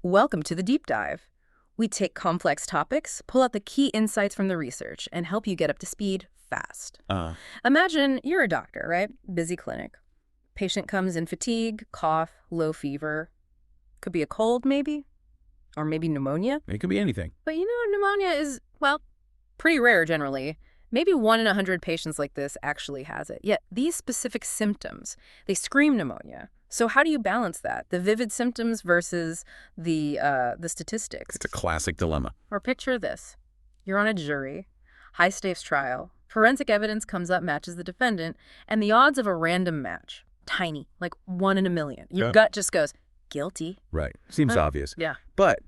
Welcome to the deep dive. We take complex topics, pull out the key insights from the research, and help you get up to speed fast. Uh, Imagine you're a doctor, right? Busy clinic. Patient comes in fatigue, cough, low fever. Could be a cold, maybe? Or maybe pneumonia? it could be anything. But pneumonia is, well, pretty rare generally. Maybe 1 in 100 patients like this actually has it. Yet these specific symptoms, they scream pneumonia. So how do you balance that? The vivid symptoms versus the statistics. It's a classic dilemma. Or picture this. You're on a jury, high-stakes trial. Forensic evidence comes up, matches the defendant, and the odds of a random match, tiny, like 1 in a million. Your Yeah. gut just goes, guilty. Right. Seems obvious. Yeah. But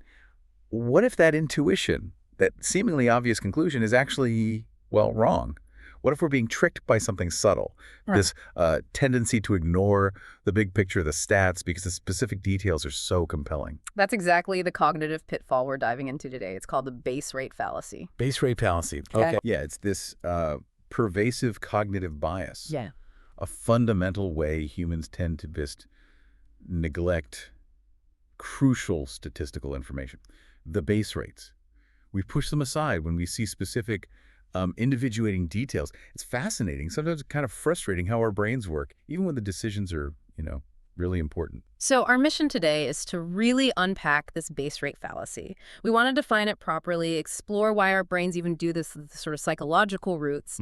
what if that intuition, that seemingly obvious conclusion is actually, well, wrong? What if we're being tricked by something subtle? Right. This tendency to ignore the big picture, the stats, because the specific details are so compelling. That's exactly the cognitive pitfall we're diving into today. It's called the base rate fallacy. Base rate fallacy. Okay. Yeah, it's this pervasive cognitive bias. Yeah. A fundamental way humans tend to just neglect crucial statistical information. The base rates. We push them aside when we see specific individuating details. It's fascinating. Sometimes it's kind of frustrating how our brains work, even when the decisions are, really important. So our mission today is to really unpack this base rate fallacy. We want to define it properly, explore why our brains even do this, the sort of psychological roots.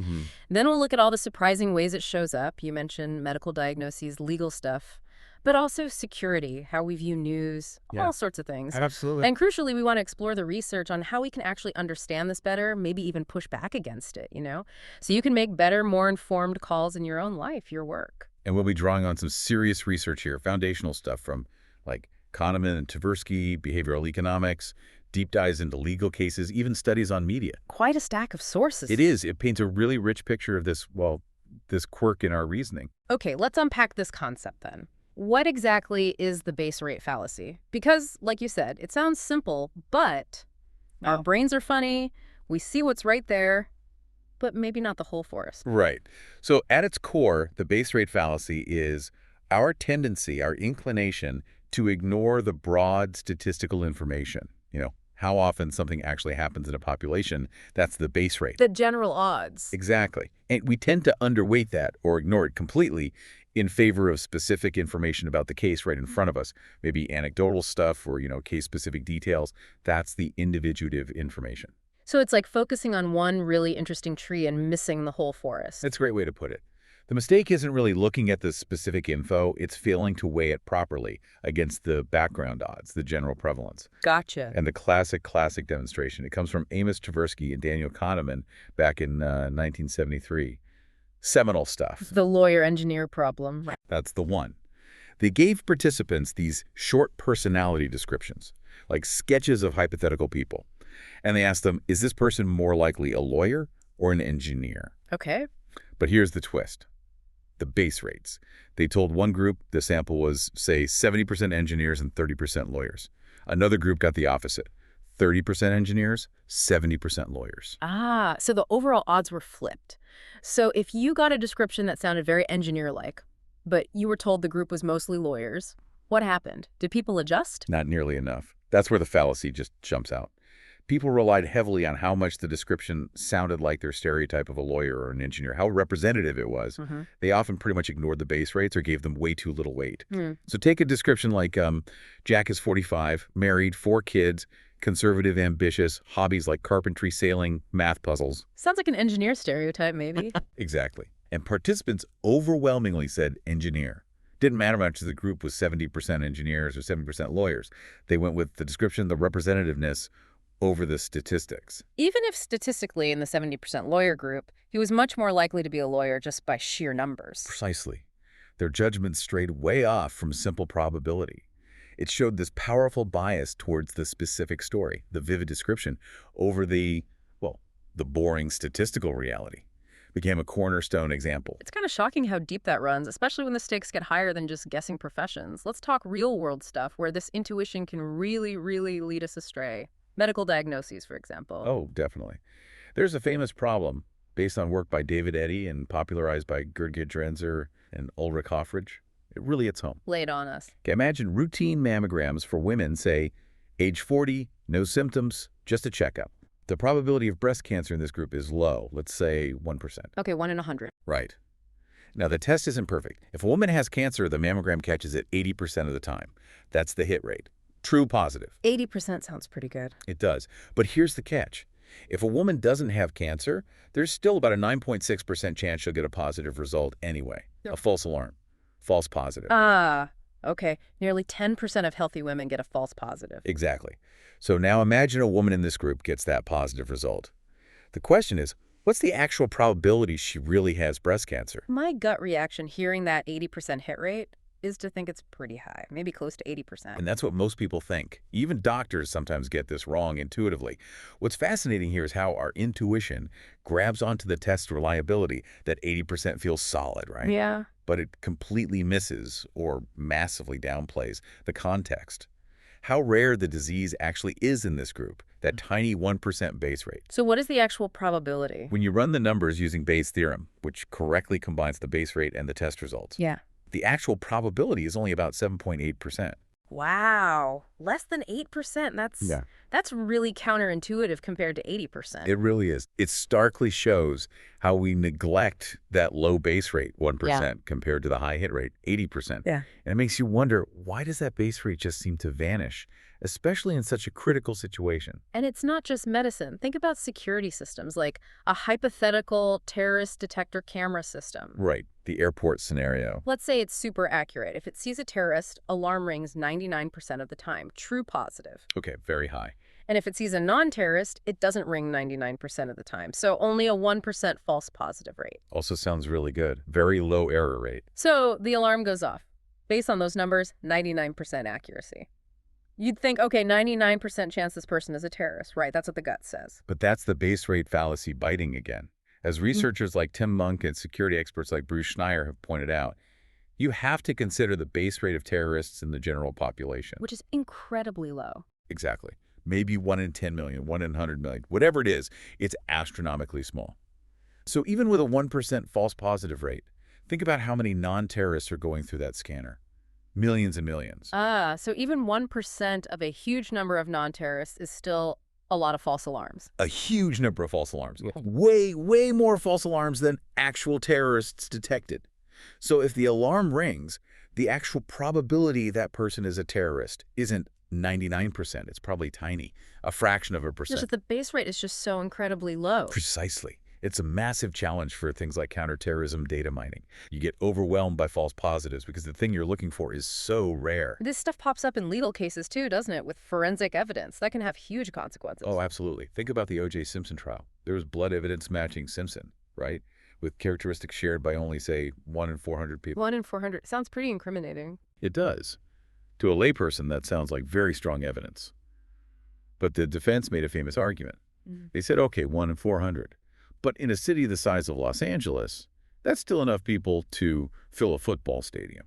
Then we'll look at all the surprising ways it shows up. You mentioned medical diagnoses, legal stuff, but also security, how we view news, Yeah. all sorts of things. Absolutely. And crucially, we want to explore the research on how we can actually understand this better, maybe even push back against it, So you can make better, more informed calls in your own life, your work. And we'll be drawing on some serious research here, foundational stuff from like Kahneman and Tversky, behavioral economics, deep dives into legal cases, even studies on media. Quite a stack of sources. It is. It paints a really rich picture of this, this quirk in our reasoning. Okay, let's unpack this concept then. What exactly is the base rate fallacy? Because, like you said, it sounds simple, but our brains are funny, we see what's right there, but maybe not the whole forest. Right. So at its core, the base rate fallacy is our tendency, our inclination to ignore the broad statistical information. How often something actually happens in a population, that's the base rate. The general odds. Exactly. And we tend to underweight that or ignore it completely in favor of specific information about the case right in front of us. Maybe anecdotal stuff or, case-specific details. That's the individuative information. So it's like focusing on one really interesting tree and missing the whole forest. That's a great way to put it. The mistake isn't really looking at the specific info, it's failing to weigh it properly against the background odds, the general prevalence. Gotcha. And the classic demonstration, it comes from Amos Tversky and Daniel Kahneman back in 1973. Seminal stuff. The lawyer-engineer problem. Right. That's the one. They gave participants these short personality descriptions, like sketches of hypothetical people. And they asked them, is this person more likely a lawyer or an engineer? Okay. But here's the twist. The base rates. They told one group the sample was, say, 70% engineers and 30% lawyers. Another group got the opposite. 30% engineers, 70% lawyers. Ah, so the overall odds were flipped. So if you got a description that sounded very engineer-like, but you were told the group was mostly lawyers, what happened? Did people adjust? Not nearly enough. That's where the fallacy just jumps out. People relied heavily on how much the description sounded like their stereotype of a lawyer or an engineer, how representative it was. They often pretty much ignored the base rates or gave them way too little weight. So take a description like Jack is 45, married, 4 kids, conservative, ambitious, hobbies like carpentry, sailing, math puzzles. Sounds like an engineer stereotype, maybe. Exactly. And participants overwhelmingly said engineer. Didn't matter much if the group was 70% engineers or 70% lawyers. They went with the description, the representativeness, over the statistics. Even if statistically in the 70% lawyer group, he was much more likely to be a lawyer just by sheer numbers. Precisely. Their judgments strayed way off from simple probability. It showed this powerful bias towards the specific story, the vivid description, over the boring statistical reality. Became a cornerstone example. It's kind of shocking how deep that runs, especially when the stakes get higher than just guessing professions. Let's talk real-world stuff where this intuition can really, really lead us astray. Medical diagnoses, for example. Oh, definitely. There's a famous problem based on work by David Eddy and popularized by Gigerenzer and Ulrich Hoffridge. It really hits home. Lay it on us. Okay, imagine routine mammograms for women, say, Age 40, no symptoms, just a checkup. The probability of breast cancer in this group is low, let's say 1%. Okay, 1 in 100. Right. Now, the test isn't perfect. If a woman has cancer, the mammogram catches it 80% of the time. That's the hit rate. True positive. 80% sounds pretty good. It does. But here's the catch. If a woman doesn't have cancer, there's still about a 9.6% chance she'll get a positive result anyway. Yep. A false alarm. False positive. Okay. Nearly 10% of healthy women get a false positive. Exactly. So now imagine a woman in this group gets that positive result. The question is, what's the actual probability she really has breast cancer? My gut reaction hearing that 80% hit rate is to think it's pretty high, maybe close to 80%. And that's what most people think. Even doctors sometimes get this wrong intuitively. What's fascinating here is how our intuition grabs onto the test's reliability, that 80% feels solid, right? Yeah. But it completely misses or massively downplays the context. How rare the disease actually is in this group, that tiny 1% base rate. So what is the actual probability? When you run the numbers using Bayes' theorem, which correctly combines the base rate and the test results, Yeah. the actual probability is only about 7.8%. Wow. Less than 8%. That's really counterintuitive compared to 80%. It really is. It starkly shows how we neglect that low base rate, 1%, compared to the high hit rate, 80%. Yeah. And it makes you wonder, why does that base rate just seem to vanish, especially in such a critical situation? And it's not just medicine. Think about security systems, like a hypothetical terrorist detector camera system. Right. The airport scenario. Let's say it's super accurate. If it sees a terrorist, alarm rings 99% of the time. True positive. Okay, very high. And if it sees a non-terrorist, it doesn't ring 99% of the time. So only a 1% false positive rate. Also sounds really good. Very low error rate. So the alarm goes off. Based on those numbers, 99% accuracy. You'd think, okay, 99% chance this person is a terrorist, right? That's what the gut says. But that's the base rate fallacy biting again. As researchers like Tim Monk and security experts like Bruce Schneier have pointed out, you have to consider the base rate of terrorists in the general population. Which is incredibly low. Exactly. Maybe 1 in 10 million, 1 in 100 million. Whatever it is, it's astronomically small. So even with a 1% false positive rate, think about how many non-terrorists are going through that scanner. Millions and millions. So even 1% of a huge number of non-terrorists is still a lot of false alarms. A huge number of false alarms. Way, way more false alarms than actual terrorists detected. So if the alarm rings, the actual probability that person is a terrorist isn't 99%. It's probably tiny, a fraction of a percent. Just the base rate is just so incredibly low. Precisely. It's a massive challenge for things like counterterrorism data mining. You get overwhelmed by false positives because the thing you're looking for is so rare. This stuff pops up in legal cases too, doesn't it? With forensic evidence. That can have huge consequences. Oh, absolutely. Think about the O.J. Simpson trial. There was blood evidence matching Simpson, right? With characteristics shared by only, say, 1 in 400 people. 1 in 400. Sounds pretty incriminating. It does. To a layperson, that sounds like very strong evidence. But the defense made a famous argument. They said, okay, 1 in 400. But in a city the size of Los Angeles, that's still enough people to fill a football stadium.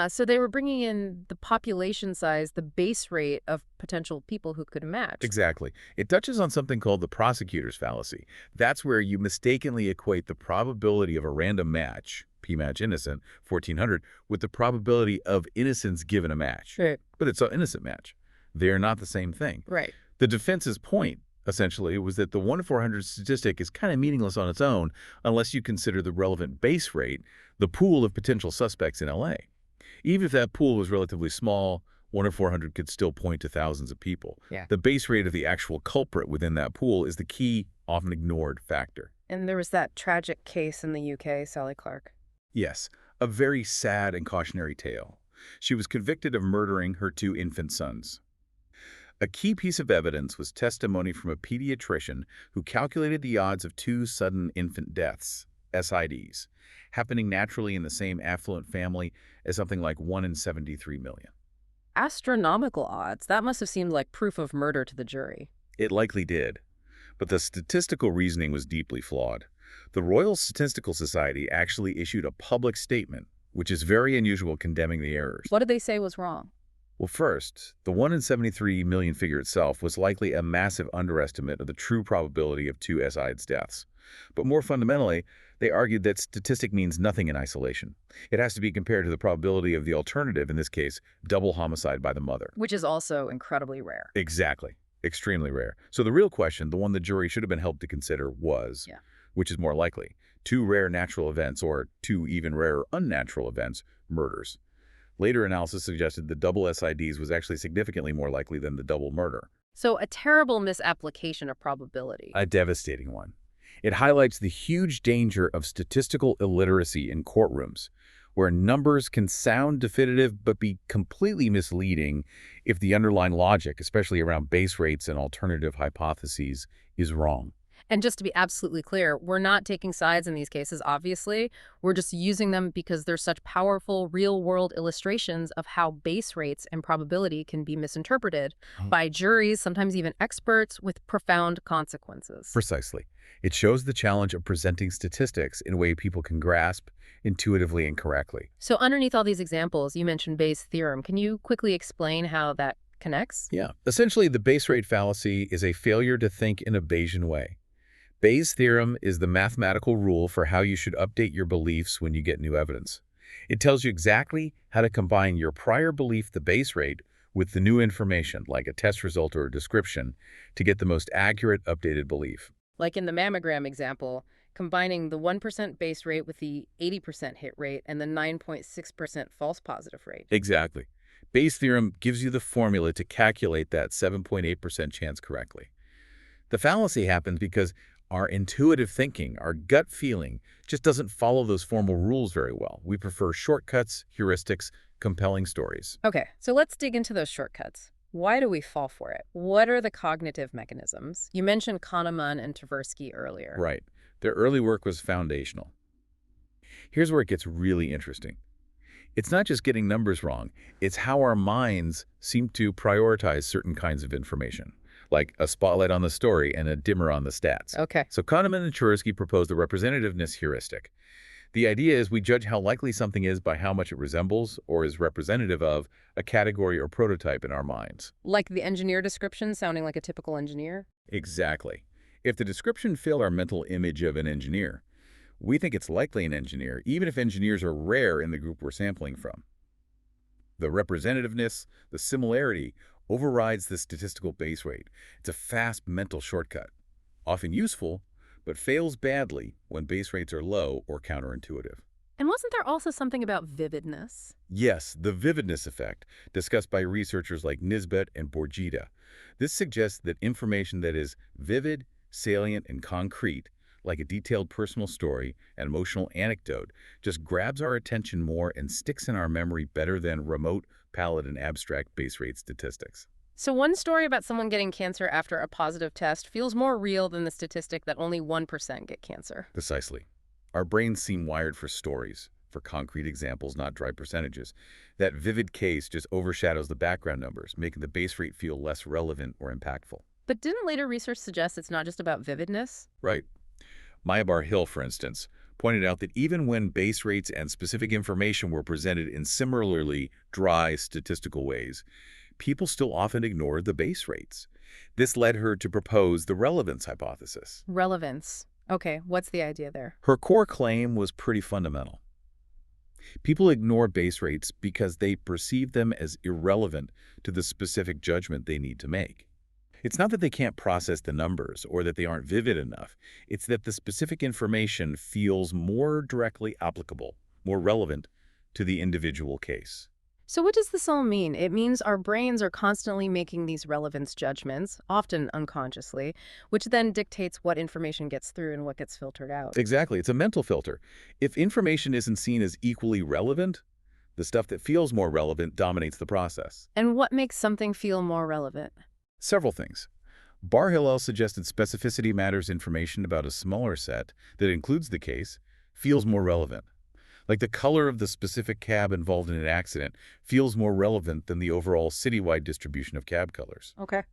So they were bringing in the population size, the base rate of potential people who could match. Exactly. It touches on something called the prosecutor's fallacy. That's where you mistakenly equate the probability of a random match, p-match innocent, 1400, with the probability of innocence given a match. Right. But it's an innocent match. They're not the same thing. Right. The defense's point, essentially, was that the 1 in 400 statistic is kind of meaningless on its own unless you consider the relevant base rate, the pool of potential suspects in L.A. Even if that pool was relatively small, 1 in 400 could still point to thousands of people. Yeah. The base rate of the actual culprit within that pool is the key, often ignored factor. And there was that tragic case in the UK, Sally Clark. Yes, a very sad and cautionary tale. She was convicted of murdering her 2 infant sons. A key piece of evidence was testimony from a pediatrician who calculated the odds of 2 sudden infant deaths, SIDs, happening naturally in the same affluent family as something like 1 in 73 million. Astronomical odds. That must have seemed like proof of murder to the jury. It likely did. But the statistical reasoning was deeply flawed. The Royal Statistical Society actually issued a public statement, which is very unusual, condemning the errors. What did they say was wrong? Well, first, the 1 in 73 million figure itself was likely a massive underestimate of the true probability of 2 SIDs deaths. But more fundamentally, they argued that statistic means nothing in isolation. It has to be compared to the probability of the alternative, in this case, double homicide by the mother. Which is also incredibly rare. Exactly. Extremely rare. So the real question, the one the jury should have been helped to consider, was, which is more likely, two rare natural events or two even rarer unnatural events, murders. Later analysis suggested the double SIDs was actually significantly more likely than the double murder. So a terrible misapplication of probability. A devastating one. It highlights the huge danger of statistical illiteracy in courtrooms, where numbers can sound definitive but be completely misleading if the underlying logic, especially around base rates and alternative hypotheses, is wrong. And just to be absolutely clear, we're not taking sides in these cases, obviously. We're just using them because they're such powerful real-world illustrations of how base rates and probability can be misinterpreted by juries, sometimes even experts, with profound consequences. Precisely. It shows the challenge of presenting statistics in a way people can grasp intuitively and correctly. So underneath all these examples, you mentioned Bayes' theorem. Can you quickly explain how that connects? Yeah. Essentially, the base rate fallacy is a failure to think in a Bayesian way. Bayes' theorem is the mathematical rule for how you should update your beliefs when you get new evidence. It tells you exactly how to combine your prior belief, the base rate, with the new information, like a test result or a description, to get the most accurate, updated belief. Like in the mammogram example, combining the 1% base rate with the 80% hit rate and the 9.6% false positive rate. Exactly. Bayes' theorem gives you the formula to calculate that 7.8% chance correctly. The fallacy happens because our intuitive thinking, our gut feeling, just doesn't follow those formal rules very well. We prefer shortcuts, heuristics, compelling stories. Okay, so let's dig into those shortcuts. Why do we fall for it? What are the cognitive mechanisms? You mentioned Kahneman and Tversky earlier. Right. Their early work was foundational. Here's where it gets really interesting. It's not just getting numbers wrong. It's how our minds seem to prioritize certain kinds of information, like a spotlight on the story and a dimmer on the stats. Okay. So Kahneman and Tversky proposed the representativeness heuristic. The idea is we judge how likely something is by how much it resembles or is representative of a category or prototype in our minds. Like the engineer description sounding like a typical engineer? Exactly. If the description filled our mental image of an engineer, we think it's likely an engineer, even if engineers are rare in the group we're sampling from. The representativeness, the similarity, overrides the statistical base rate. It's a fast mental shortcut, often useful, but fails badly when base rates are low or counterintuitive. And wasn't there also something about vividness? Yes, the vividness effect, discussed by researchers like Nisbet and Borgida. This suggests that information that is vivid, salient, and concrete, like a detailed personal story, an emotional anecdote, just grabs our attention more and sticks in our memory better than remote, pallid, and abstract base rate statistics. So one story about someone getting cancer after a positive test feels more real than the statistic that only 1% get cancer. Precisely. Our brains seem wired for stories, for concrete examples, not dry percentages. That vivid case just overshadows the background numbers, making the base rate feel less relevant or impactful. But didn't later research suggest it's not just about vividness? Right. Maybar Hill, for instance, pointed out that even when base rates and specific information were presented in similarly dry statistical ways, people still often ignored the base rates. This led her to propose the relevance hypothesis. Relevance. Okay, what's the idea there? Her core claim was pretty fundamental. People ignore base rates because they perceive them as irrelevant to the specific judgment they need to make. It's not that they can't process the numbers or that they aren't vivid enough. It's that the specific information feels more directly applicable, more relevant to the individual case. So what does this all mean? It means our brains are constantly making these relevance judgments, often unconsciously, which then dictates what information gets through and what gets filtered out. Exactly. It's a mental filter. If information isn't seen as equally relevant, the stuff that feels more relevant dominates the process. And what makes something feel more relevant? Several things. Bar-Hillel suggested specificity matters. Information about a smaller set that includes the case feels more relevant. Like the color of the specific cab involved in an accident feels more relevant than the overall citywide distribution of cab colors. Okay.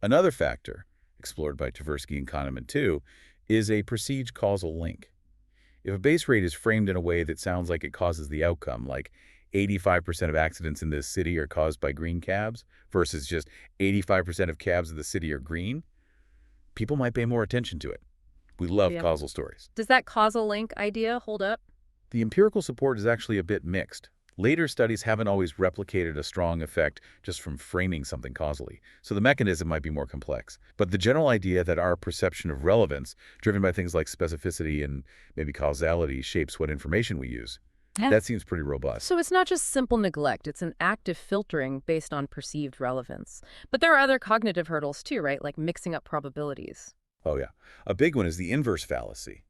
Another factor, explored by Tversky and Kahneman too, is a perceived causal link. If a base rate is framed in a way that sounds like it causes the outcome, like 85% of accidents in this city are caused by green cabs versus just 85% of cabs in the city are green, people might pay more attention to it. We love Yeah. causal stories. Does that causal link idea hold up? The empirical support is actually a bit mixed. Later studies haven't always replicated a strong effect just from framing something causally, so the mechanism might be more complex. But the general idea that our perception of relevance, driven by things like specificity and maybe causality, shapes what information we use, Yeah. that seems pretty robust. So it's not just simple neglect, it's an active filtering based on perceived relevance. But there are other cognitive hurdles too, right? Like mixing up probabilities. Oh yeah. A big one is the inverse fallacy,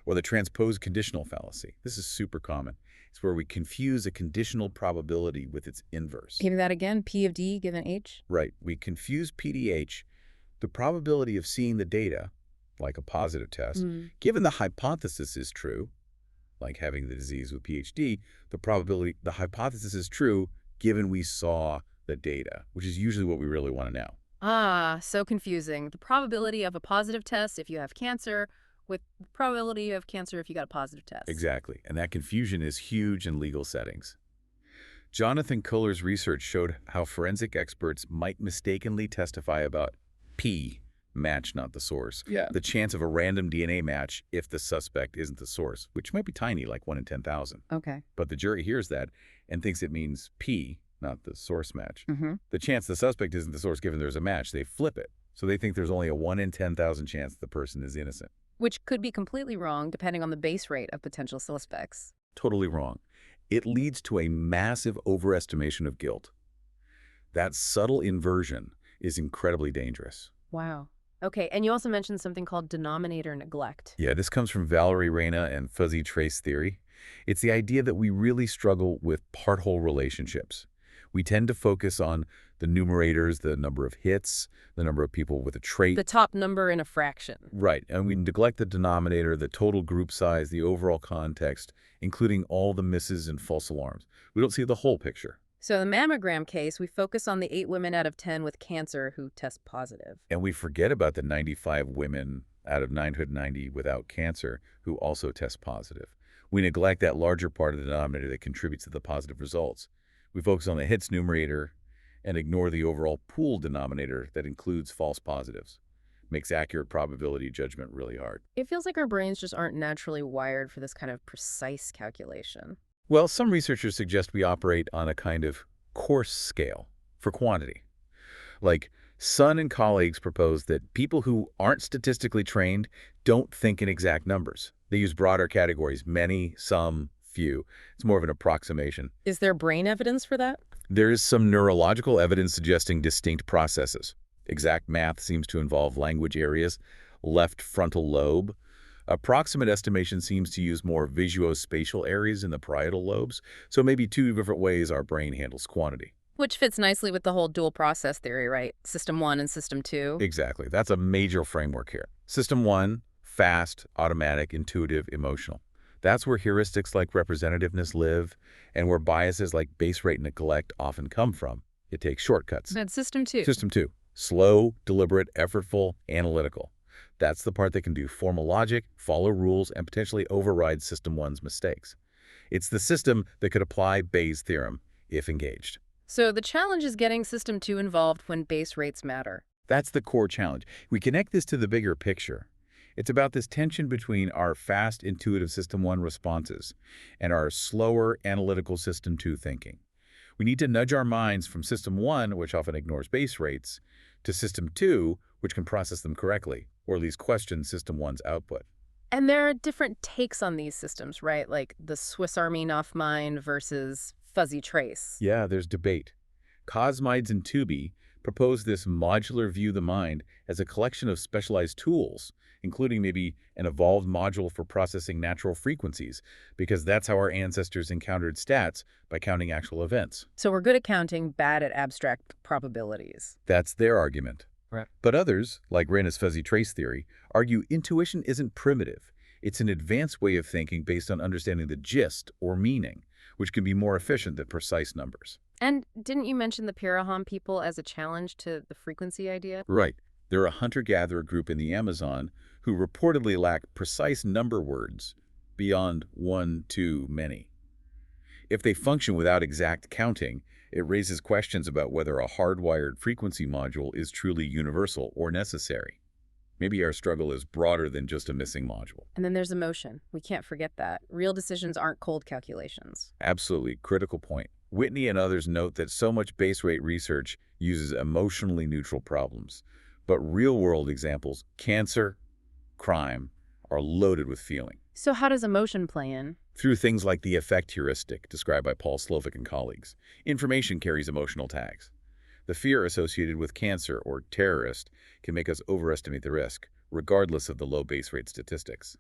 or the transposed conditional fallacy. This is super common. It's where we confuse a conditional probability with its inverse. Give me that again, P of D given H? Right. We confuse PDH, the probability of seeing the data, like a positive test, given the hypothesis is true, like having the disease with PhD, the hypothesis is true given we saw the data, which is usually what we really want to know. Ah, so confusing. The probability of a positive test if you have cancer with the probability you have cancer if you got a positive test. Exactly. And that confusion is huge in legal settings. Jonathan Koehler's research showed how forensic experts might mistakenly testify about P, match, not the source. Yeah. The chance of a random DNA match if the suspect isn't the source, which might be tiny, like 1 in 10,000. Okay. But the jury hears that and thinks it means P, not the source match. Mm-hmm. The chance the suspect isn't the source given there's a match, they flip it. So they think there's only a 1 in 10,000 chance the person is innocent. Which could be completely wrong depending on the base rate of potential suspects. Totally wrong. It leads to a massive overestimation of guilt. That subtle inversion is incredibly dangerous. Wow. Okay, and you also mentioned something called denominator neglect. Yeah, this comes from Valerie Reyna and fuzzy trace theory. It's the idea that we really struggle with part-whole relationships. We tend to focus on the numerators, the number of hits, the number of people with a trait. The top number in a fraction. Right, and we neglect the denominator, the total group size, the overall context, including all the misses and false alarms. We don't see the whole picture. So in the mammogram case, we focus on the 8 women out of 10 with cancer who test positive. And we forget about the 95 women out of 990 without cancer who also test positive. We neglect that larger part of the denominator that contributes to the positive results. We focus on the hits numerator and ignore the overall pool denominator that includes false positives. Makes accurate probability judgment really hard. It feels like our brains just aren't naturally wired for this kind of precise calculation. Well, some researchers suggest we operate on a kind of coarse scale for quantity. Like, Sun and colleagues propose that people who aren't statistically trained don't think in exact numbers. They use broader categories, many, some, few. It's more of an approximation. Is there brain evidence for that? There is some neurological evidence suggesting distinct processes. Exact math seems to involve language areas, left frontal lobe. Approximate estimation seems to use more visuospatial areas in the parietal lobes, so maybe 2 different ways our brain handles quantity. Which fits nicely with the whole dual process theory, right? System 1 and System 2. Exactly. That's a major framework here. System 1, fast, automatic, intuitive, emotional. That's where heuristics like representativeness live and where biases like base rate neglect often come from. It takes shortcuts. That's System 2. System 2, slow, deliberate, effortful, analytical. That's the part that can do formal logic, follow rules, and potentially override System 1's mistakes. It's the system that could apply Bayes' theorem, if engaged. So the challenge is getting System 2 involved when base rates matter. That's the core challenge. We connect this to the bigger picture. It's about this tension between our fast, intuitive System 1 responses and our slower, analytical System 2 thinking. We need to nudge our minds from System 1, which often ignores base rates, to System 2, which can process them correctly, or at least question System 1's output. And there are different takes on these systems, right? Like the Swiss Army knife mind versus fuzzy trace. Yeah, there's debate. Cosmides and Tooby propose this modular view of the mind as a collection of specialized tools, including maybe an evolved module for processing natural frequencies, because that's how our ancestors encountered stats by counting actual events. So we're good at counting, bad at abstract probabilities. That's their argument. Right. But others, like Reyna's fuzzy trace theory, argue intuition isn't primitive. It's an advanced way of thinking based on understanding the gist or meaning, which can be more efficient than precise numbers. And didn't you mention the Piraham people as a challenge to the frequency idea? Right. They're a hunter-gatherer group in the Amazon who reportedly lack precise number words beyond 1, 2, many. If they function without exact counting, it raises questions about whether a hardwired frequency module is truly universal or necessary. Maybe our struggle is broader than just a missing module. And then there's emotion. We can't forget that. Real decisions aren't cold calculations. Absolutely critical point. Whitney and others note that so much base rate research uses emotionally neutral problems, but real-world examples, cancer, crime, are loaded with feeling. So how does emotion play in? Through things like the effect heuristic, described by Paul Slovic and colleagues, information carries emotional tags. The fear associated with cancer or terrorist can make us overestimate the risk, regardless of the low base rate statistics.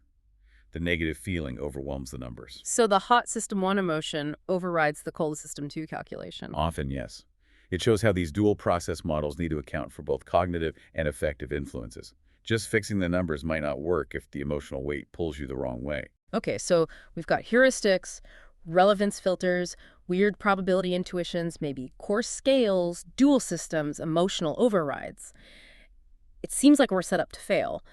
The negative feeling overwhelms the numbers. So the hot system 1 emotion overrides the cold system 2 calculation. Often, yes. It shows how these dual process models need to account for both cognitive and affective influences. Just fixing the numbers might not work if the emotional weight pulls you the wrong way. Okay, so we've got heuristics, relevance filters, weird probability intuitions, maybe coarse scales, dual systems, emotional overrides. It seems like we're set up to fail.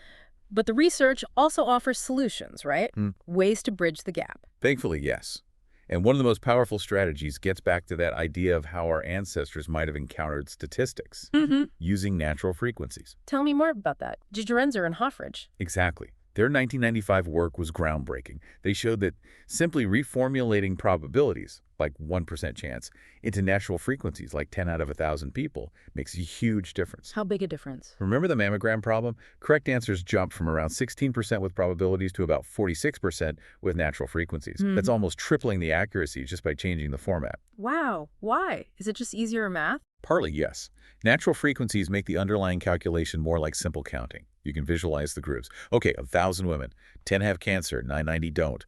But the research also offers solutions, right? Ways to bridge the gap. Thankfully, yes. And one of the most powerful strategies gets back to that idea of how our ancestors might have encountered statistics, using natural frequencies. Tell me more about that. Gigerenzer and Hoffridge. Exactly. Their 1995 work was groundbreaking. They showed that simply reformulating probabilities, like 1% chance, into natural frequencies, like 10 out of 1,000 people, makes a huge difference. How big a difference? Remember the mammogram problem? Correct answers jump from around 16% with probabilities to about 46% with natural frequencies. That's almost tripling the accuracy just by changing the format. Wow. Why? Is it just easier math? Partly, yes. Natural frequencies make the underlying calculation more like simple counting. You can visualize the groups. Okay, 1,000 women, 10 have cancer, 990 don't.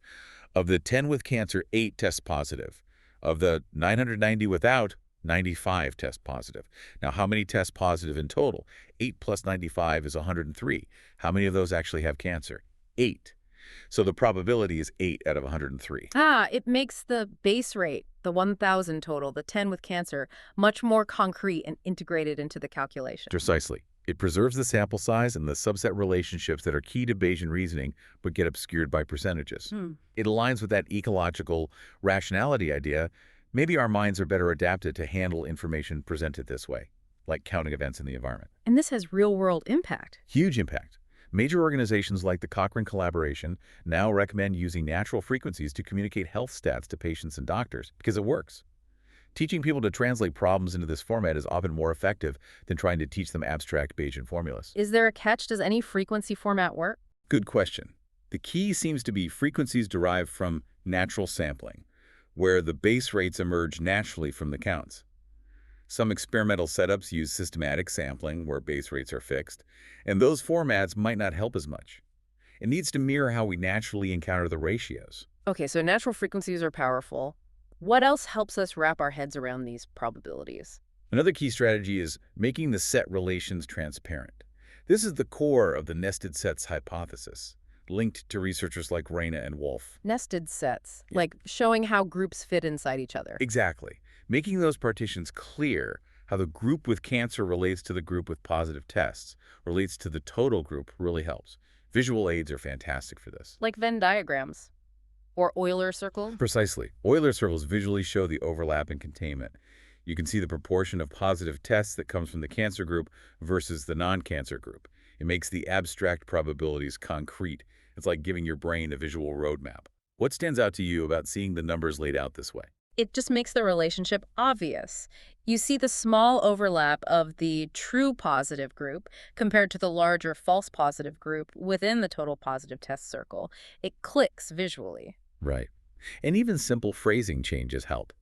Of the 10 with cancer, 8 test positive. Of the 990 without, 95 test positive. Now, how many test positive in total? 8 plus 95 is 103. How many of those actually have cancer? 8. So the probability is 8 out of 103. It makes the base rate, the 1,000 total, the 10 with cancer, much more concrete and integrated into the calculation. Precisely. It preserves the sample size and the subset relationships that are key to Bayesian reasoning but get obscured by percentages. It aligns with that ecological rationality idea. Maybe our minds are better adapted to handle information presented this way, like counting events in the environment. And this has real-world impact. Huge impact. Major organizations like the Cochrane Collaboration now recommend using natural frequencies to communicate health stats to patients and doctors because it works. Teaching people to translate problems into this format is often more effective than trying to teach them abstract Bayesian formulas. Is there a catch? Does any frequency format work? Good question. The key seems to be frequencies derived from natural sampling, where the base rates emerge naturally from the counts. Some experimental setups use systematic sampling, where base rates are fixed, and those formats might not help as much. It needs to mirror how we naturally encounter the ratios. Okay, so natural frequencies are powerful. What else helps us wrap our heads around these probabilities? Another key strategy is making the set relations transparent. This is the core of the nested sets hypothesis, linked to researchers like Reyna and Wolf. Nested sets, like showing how groups fit inside each other. Exactly. Making those partitions clear, how the group with cancer relates to the group with positive tests, relates to the total group, really helps. Visual aids are fantastic for this. Like Venn diagrams. Or Euler circles? Precisely. Euler circles visually show the overlap and containment. You can see the proportion of positive tests that comes from the cancer group versus the non-cancer group. It makes the abstract probabilities concrete. It's like giving your brain a visual roadmap. What stands out to you about seeing the numbers laid out this way? It just makes the relationship obvious. You see the small overlap of the true positive group compared to the larger false positive group within the total positive test circle. It clicks visually. Right. And even simple phrasing changes help.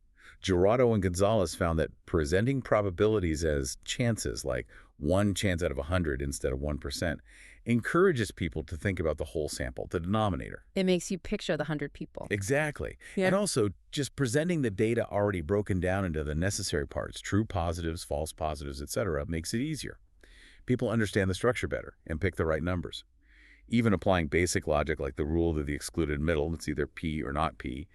Gerardo and Gonzalez found that presenting probabilities as chances, like 1 chance out of 100 instead of 1%, encourages people to think about the whole sample, the denominator. It makes you picture the 100 people. Exactly. Yeah. And also, just presenting the data already broken down into the necessary parts, true positives, false positives, etc., makes it easier. People understand the structure better and pick the right numbers. Even applying basic logic like the rule of the excluded middle, it's either P or not P,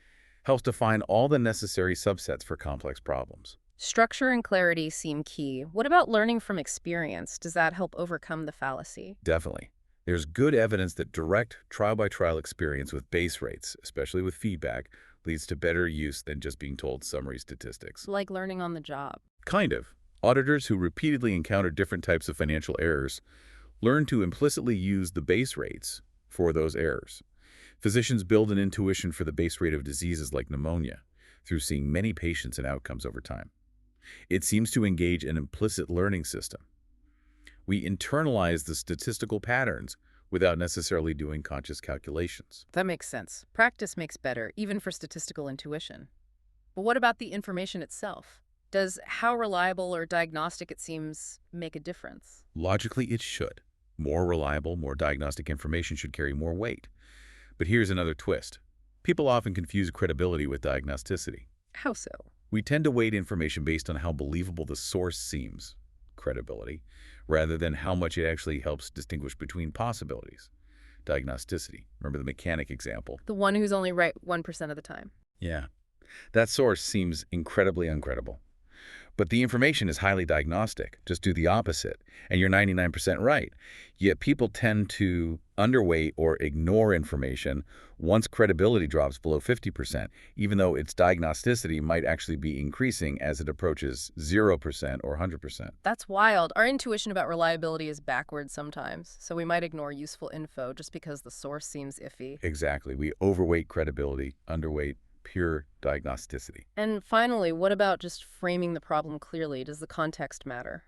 helps define all the necessary subsets for complex problems. Structure and clarity seem key. What about learning from experience? Does that help overcome the fallacy? Definitely. There's good evidence that direct trial-by-trial experience with base rates, especially with feedback, leads to better use than just being told summary statistics. Like learning on the job. Kind of. Auditors who repeatedly encounter different types of financial errors learn to implicitly use the base rates for those errors. Physicians build an intuition for the base rate of diseases like pneumonia through seeing many patients and outcomes over time. It seems to engage an implicit learning system. We internalize the statistical patterns without necessarily doing conscious calculations. That makes sense. Practice makes better, even for statistical intuition. But what about the information itself? Does how reliable or diagnostic it seems make a difference? Logically, it should. More reliable, more diagnostic information should carry more weight. But here's another twist. People often confuse credibility with diagnosticity. How so? We tend to weight information based on how believable the source seems, credibility, rather than how much it actually helps distinguish between possibilities, diagnosticity. Remember the mechanic example? The one who's only right 1% of the time. Yeah. That source seems incredibly uncredible. But the information is highly diagnostic. Just do the opposite, and you're 99% right. Yet people tend to underweight or ignore information once credibility drops below 50%, even though its diagnosticity might actually be increasing as it approaches 0% or 100%. That's wild. Our intuition about reliability is backwards sometimes, so we might ignore useful info just because the source seems iffy. Exactly. We overweight credibility, underweight pure diagnosticity. And finally, what about just framing the problem clearly? Does the context matter?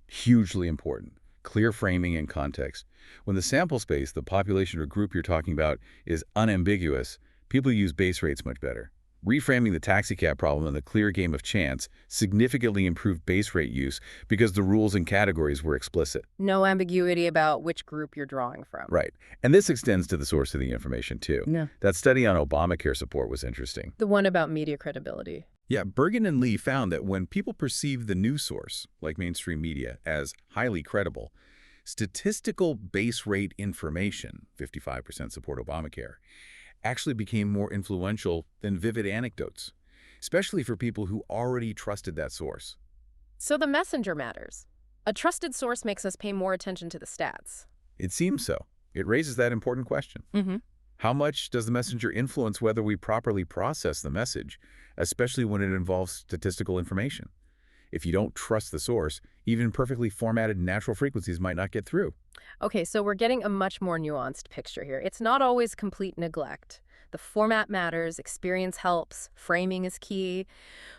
Hugely important. Clear framing and context. When the sample space, the population or group you're talking about, is unambiguous, people use base rates much better. Reframing the taxicab problem in the clear game of chance significantly improved base rate use because the rules and categories were explicit. No ambiguity about which group you're drawing from. Right. And this extends to the source of the information, too. Yeah. That study on Obamacare support was interesting. The one about media credibility. Yeah, Bergen and Lee found that when people perceive the news source, like mainstream media, as highly credible, statistical base rate information, 55% support Obamacare, actually became more influential than vivid anecdotes, especially for people who already trusted that source. So the messenger matters. A trusted source makes us pay more attention to the stats. It seems so. It raises that important question. How much does the messenger influence whether we properly process the message, especially when it involves statistical information? If you don't trust the source, even perfectly formatted natural frequencies might not get through. Okay, so we're getting a much more nuanced picture here. It's not always complete neglect. The format matters, experience helps, framing is key,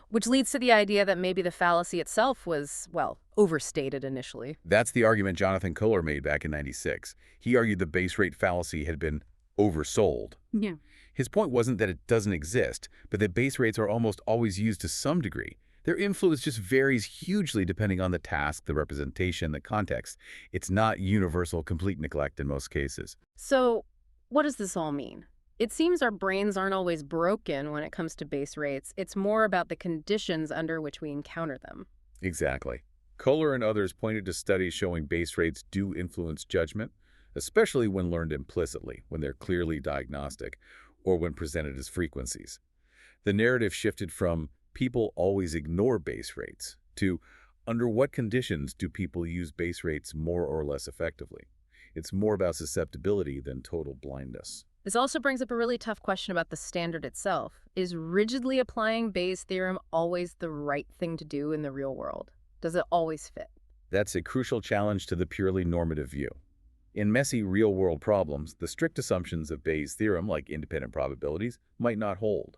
which leads to the idea that maybe the fallacy itself was, well, overstated initially. That's the argument Jonathan Koehler made back in '96. He argued the base rate fallacy had been oversold. Yeah. His point wasn't that it doesn't exist, but that base rates are almost always used to some degree. Their influence just varies hugely depending on the task, the representation, the context. It's not universal complete neglect in most cases. So what does this all mean? It seems our brains aren't always broken when it comes to base rates. It's more about the conditions under which we encounter them. Exactly. Koehler and others pointed to studies showing base rates do influence judgment, especially when learned implicitly, when they're clearly diagnostic, or when presented as frequencies. The narrative shifted from people always ignore base rates to under what conditions do people use base rates more or less effectively. It's more about susceptibility than total blindness. This also brings up a really tough question about the standard itself. Is rigidly applying Bayes' theorem always the right thing to do in the real world? Does it always fit? That's a crucial challenge to the purely normative view. In messy real-world problems, the strict assumptions of Bayes' theorem, like independent probabilities, might not hold.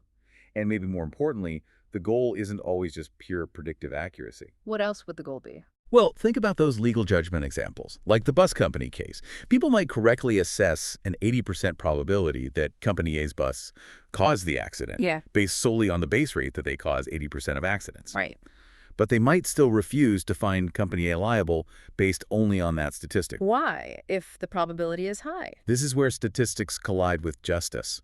And maybe more importantly, the goal isn't always just pure predictive accuracy. What else would the goal be? Well, think about those legal judgment examples, like the bus company case. People might correctly assess an 80% probability that Company A's bus caused the accident, based solely on the base rate that they cause 80% of accidents. Right. But they might still refuse to find Company A liable based only on that statistic. Why, if the probability is high? This is where statistics collide with justice.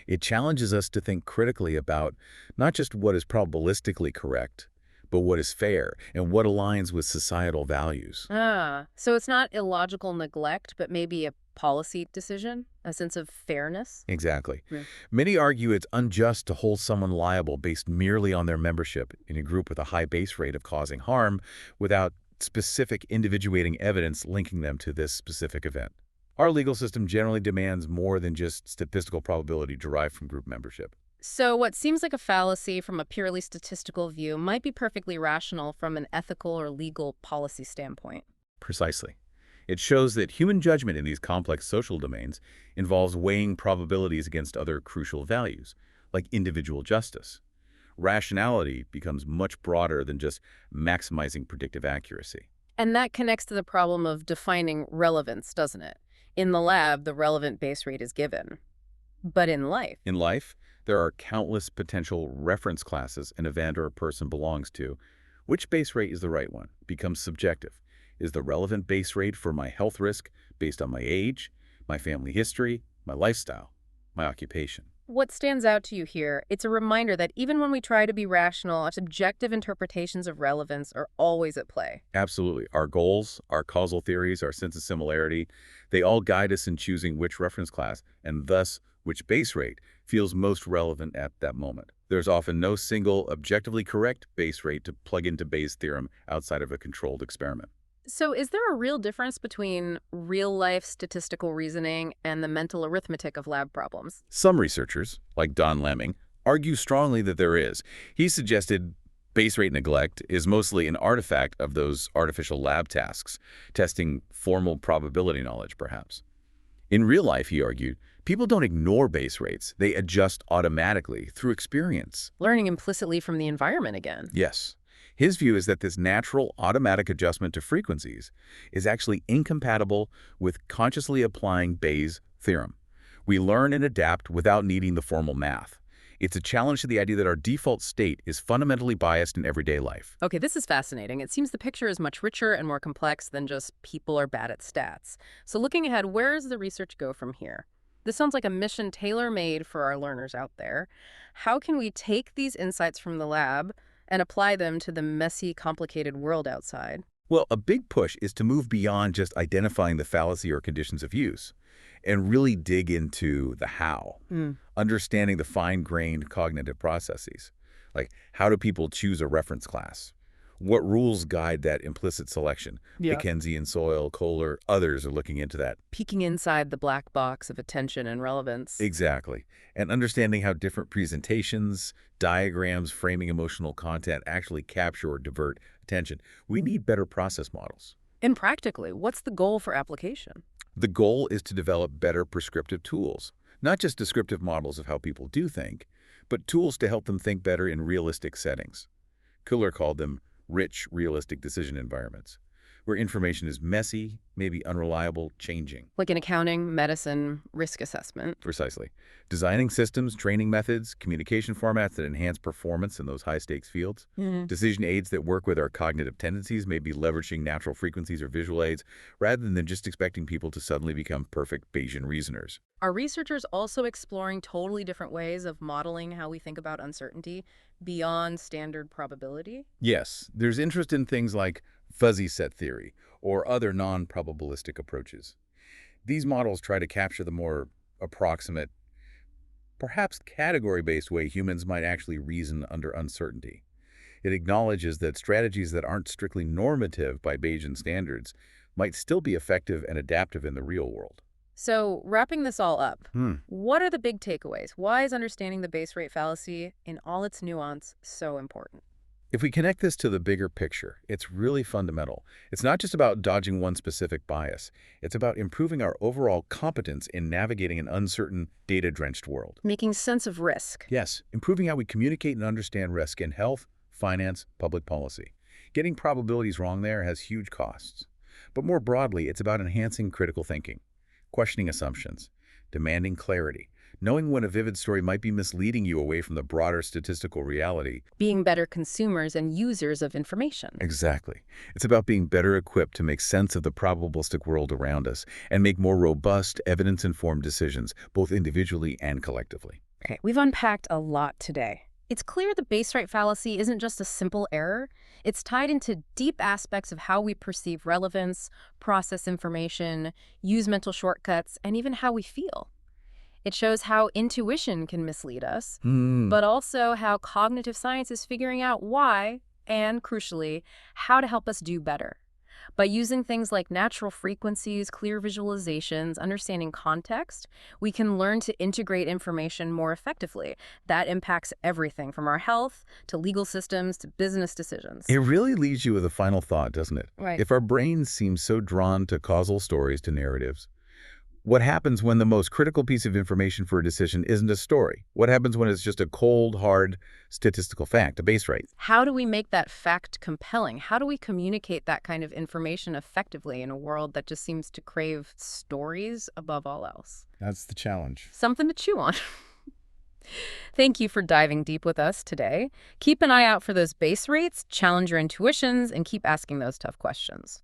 It challenges us to think critically about not just what is probabilistically correct, but what is fair and what aligns with societal values. So it's not illogical neglect, but maybe a policy decision, a sense of fairness? Exactly. Yeah. Many argue it's unjust to hold someone liable based merely on their membership in a group with a high base rate of causing harm without specific individuating evidence linking them to this specific event. Our legal system generally demands more than just statistical probability derived from group membership. So what seems like a fallacy from a purely statistical view might be perfectly rational from an ethical or legal policy standpoint. Precisely. It shows that human judgment in these complex social domains involves weighing probabilities against other crucial values, like individual justice. Rationality becomes much broader than just maximizing predictive accuracy. And that connects to the problem of defining relevance, doesn't it? In the lab, the relevant base rate is given. But in life, In life, there are countless potential reference classes an event or a person belongs to. Which base rate is the right one becomes subjective. Is the relevant base rate for my health risk based on my age, my family history, my lifestyle, my occupation? what stands out to you here, it's a reminder that even when we try to be rational, our subjective interpretations of relevance are always at play. Absolutely. Our goals, our causal theories, our sense of similarity, they all guide us in choosing which reference class, and thus which base rate feels most relevant at that moment. There's often no single objectively correct base rate to plug into Bayes' theorem outside of a controlled experiment. So is there a real difference between real-life statistical reasoning and the mental arithmetic of lab problems? Some researchers, like Don Lemming, argue strongly that there is. He suggested base rate neglect is mostly an artifact of those artificial lab tasks, testing formal probability knowledge, perhaps. In real life, he argued, people don't ignore base rates. They adjust automatically through experience. Learning implicitly from the environment again. Yes. His view is that this natural, automatic adjustment to frequencies is actually incompatible with consciously applying Bayes' theorem. We learn and adapt without needing the formal math. It's a challenge to the idea that our default state is fundamentally biased in everyday life. Okay, this is fascinating. It seems the picture is much richer and more complex than just people are bad at stats. So looking ahead, where does the research go from here? This sounds like a mission tailor-made for our learners out there. How can we take these insights from the lab and apply them to the messy, complicated world outside? Well, a big push is to move beyond just identifying the fallacy or conditions of use and really dig into the how, understanding the fine-grained cognitive processes. Like, how do people choose a reference class? What rules guide that implicit selection? Yeah. McKenzie and Soyle, Koehler, others are looking into that. Peeking inside the black box of attention and relevance. Exactly. And understanding how different presentations, diagrams, framing emotional content actually capture or divert attention. We need better process models. And practically, what's the goal for application? The goal is to develop better prescriptive tools, not just descriptive models of how people do think, but tools to help them think better in realistic settings. Koehler called them rich, realistic decision environments, where information is messy, maybe unreliable, changing. Like in accounting, medicine, risk assessment. Precisely. Designing systems, training methods, communication formats that enhance performance in those high-stakes fields. Decision aids that work with our cognitive tendencies, maybe leveraging natural frequencies or visual aids, rather than just expecting people to suddenly become perfect Bayesian reasoners. Are researchers also exploring totally different ways of modeling how we think about uncertainty beyond standard probability? Yes, there's interest in things like fuzzy set theory or other non-probabilistic approaches. These models try to capture the more approximate, perhaps category-based way humans might actually reason under uncertainty. It acknowledges that strategies that aren't strictly normative by Bayesian standards might still be effective and adaptive in the real world. So, wrapping this all up, what are the big takeaways? Why is understanding the base rate fallacy in all its nuance so important? If we connect this to the bigger picture, it's really fundamental. It's not just about dodging one specific bias. It's about improving our overall competence in navigating an uncertain, data-drenched world. Making sense of risk. Yes, improving how we communicate and understand risk in health, finance, public policy. Getting probabilities wrong there has huge costs. But more broadly, it's about enhancing critical thinking, questioning assumptions, demanding clarity, knowing when a vivid story might be misleading you away from the broader statistical reality. Being better consumers and users of information. Exactly. It's about being better equipped to make sense of the probabilistic world around us and make more robust, evidence-informed decisions, both individually and collectively. Okay, we've unpacked a lot today. It's clear the base rate fallacy isn't just a simple error. It's tied into deep aspects of how we perceive relevance, process information, use mental shortcuts, and even how we feel. It shows how intuition can mislead us, but also how cognitive science is figuring out why, and crucially, how to help us do better. By using things like natural frequencies, clear visualizations, understanding context, we can learn to integrate information more effectively. That impacts everything from our health to legal systems to business decisions. It really leaves you with a final thought, doesn't it? Right. If our brains seem so drawn to causal stories, to narratives, what happens when the most critical piece of information for a decision isn't a story? What happens when it's just a cold, hard statistical fact, a base rate? How do we make that fact compelling? How do we communicate that kind of information effectively in a world that just seems to crave stories above all else? That's the challenge. Something to chew on. Thank you for diving deep with us today. Keep an eye out for those base rates, challenge your intuitions, and keep asking those tough questions.